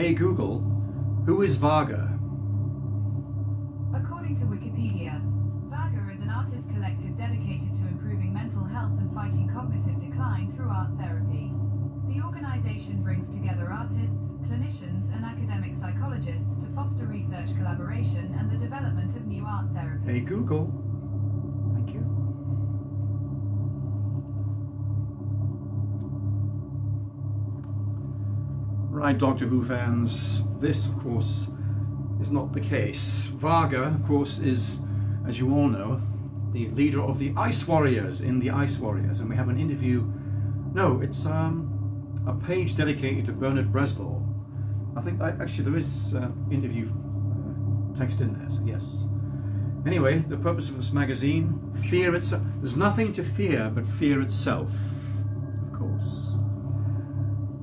Hey Google, who is Varga? According to Wikipedia, Varga is an artist collective dedicated to improving mental health and fighting cognitive decline through art therapy. The organization brings together artists, clinicians, and academic psychologists to foster research collaboration and the development of new art therapies. Hey Google, thank you. Right, Doctor Who fans, this of course is not the case. Varga, of course, is, as you all know, the leader of the Ice Warriors in the Ice Warriors, and we have an interview. No, it's a page dedicated to Bernard Bresslaw. I think actually there is interview text in there, so yes. Anyway, the purpose of this magazine, fear itself. There's nothing to fear but fear itself, of course.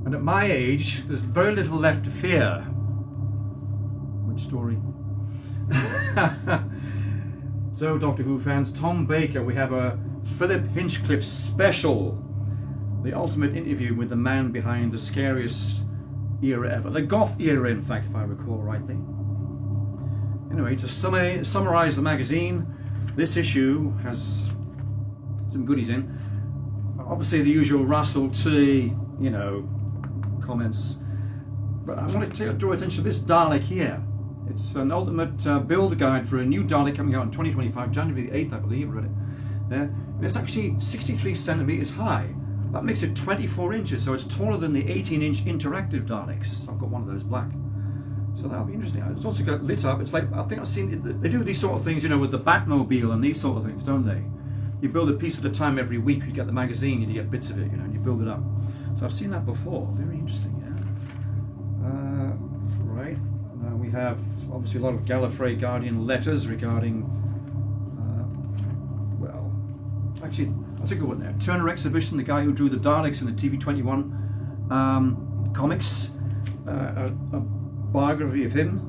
And at my age, there's very little left to fear. Which story? So, Doctor Who fans, Tom Baker, we have a Philip Hinchcliffe special. The ultimate interview with the man behind the scariest era ever. The goth era, in fact, if I recall rightly. Anyway, to summarise the magazine, this issue has some goodies in. Obviously the usual Russell T, comments. But I want to draw attention to this Dalek here. It's an ultimate build guide for a new Dalek coming out in 2025, January the 8th, I believe, read it there. And it's actually 63 centimetres high. That makes it 24 inches, so it's taller than the 18-inch interactive Daleks. I've got one of those black. So that'll be interesting. It's also got lit up. It's like, I think I've seen it, they do these sort of things, with the Batmobile and these sort of things, don't they? You build a piece at a time every week. You get the magazine and you get bits of it, and you build it up. So I've seen that before. Very interesting, yeah. Right. We have obviously a lot of Gallifrey Guardian letters regarding, actually, I'll take a one there. Turner Exhibition, the guy who drew the Daleks in the TV21 comics. A biography of him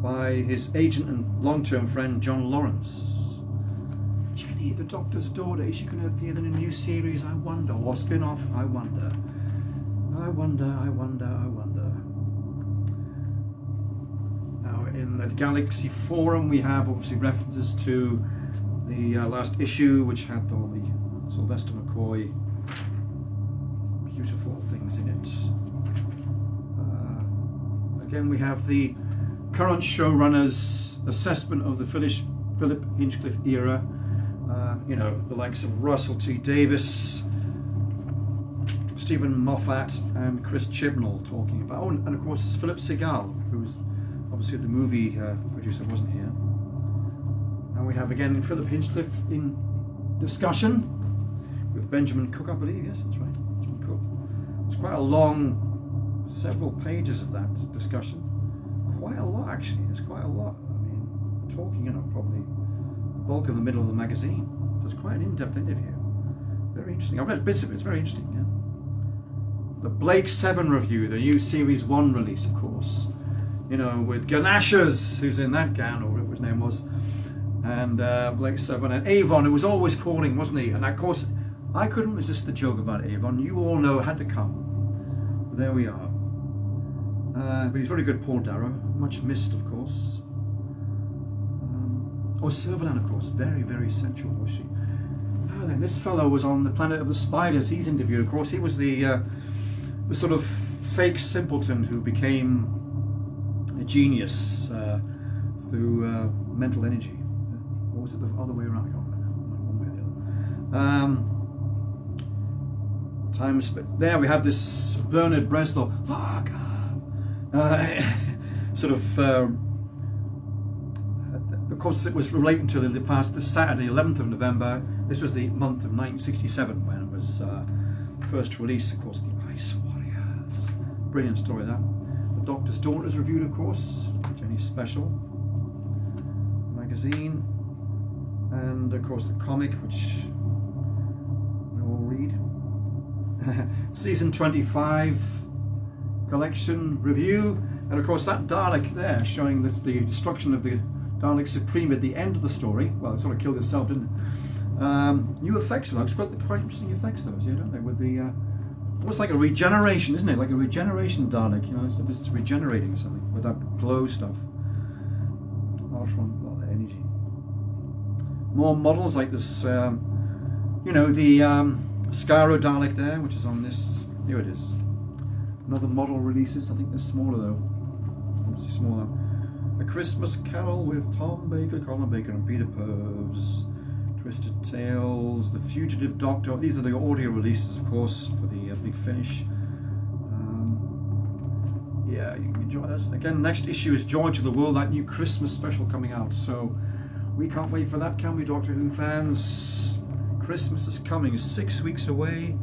by his agent and long-term friend John Lawrence. Jenny, the Doctor's daughter, is she going to appear in a new series? I wonder. Or spin-off? I wonder. I wonder. Now, in the Galaxy Forum, we have obviously references to the last issue, which had all the Sylvester McCoy beautiful things in it. Again, we have the current showrunner's assessment of the Philip Hinchcliffe era. The likes of Russell T Davis, Stephen Moffat, and Chris Chibnall talking about. Oh, and of course Philip Segal, who was obviously the movie producer, wasn't here. And we have again Philip Hinchcliffe in discussion with Benjamin Cook, I believe. Yes, that's right, Benjamin Cook. It's quite a long, several pages of that discussion. Quite a lot, actually. It's quite a lot. I mean, talking, probably the bulk of the middle of the magazine. So it's quite an in-depth interview. Very interesting. I've read bits of it. It's very interesting. Yeah. The Blake 7 review, the new Series 1 release, of course. With Ganashas, who's in that gown, or whatever his name was, and Blake 7, and Avon, who was always calling, wasn't he? And of course, I couldn't resist the joke about Avon. You all know it had to come. But there we are. But he's very good, Paul Darrow. Much missed, of course. Servalan, of course. Very, very essential, was she? Oh, then this fellow was on the Planet of the Spiders. He's interviewed, of course. He was the sort of fake simpleton who became a genius through mental energy. Or was it the other way around? I can't remember. One way or the other. There we have this Bernard Bresslaw. Varga! Of course, it was relating to the past this Saturday, 11th of November. This was the month of 1967 when it was first released, of course, the Ice Warriors. Brilliant story, that. The Doctor's Daughter is reviewed, of course, Jenny's special magazine, and of course the comic, which we all read. Season 25 collection review, and of course that Dalek there showing that the destruction of the Dalek Supreme at the end of the story. Well, it sort of killed itself, didn't it? New effects, though. Quite interesting effects, those, yeah, don't they? With the almost like a regeneration, isn't it? Like a regeneration Dalek, you know, it's regenerating or something with that glow stuff. Ultron, well, energy. More models like this, you know, the Skyro Dalek there, which is on this. Here it is. Another model releases. I think they're smaller though. Obviously smaller. A Christmas Carol with Tom Baker, Colin Baker, and Peter Purves. Twisted Tales, The Fugitive Doctor. These are the audio releases, of course, for the Big Finish. Yeah, you can enjoy this. Again, next issue is Joy to the World, that new Christmas special coming out. So we can't wait for that, can we, Doctor Who fans? Christmas is coming, 6 weeks away.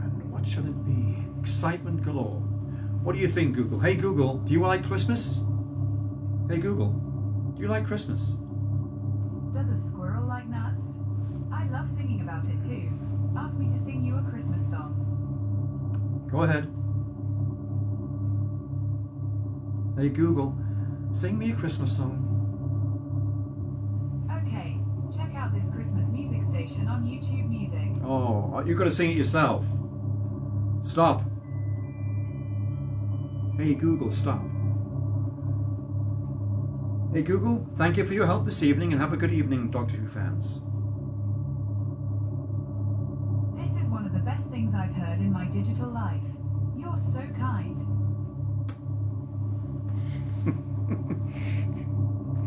And what shall it be? Excitement galore. What do you think, Google? Hey Google, do you like Christmas? Hey Google, do you like Christmas? Does a squirrel like nuts? I love singing about it too. Ask me to sing you a Christmas song. Go ahead. Hey Google, sing me a Christmas song. Okay, check out this Christmas music station on YouTube Music. Oh, you've got to sing it yourself. Stop. Hey Google, stop. Hey Google, thank you for your help this evening and have a good evening, Doctor Who fans. This is one of the best things I've heard in my digital life. You're so kind.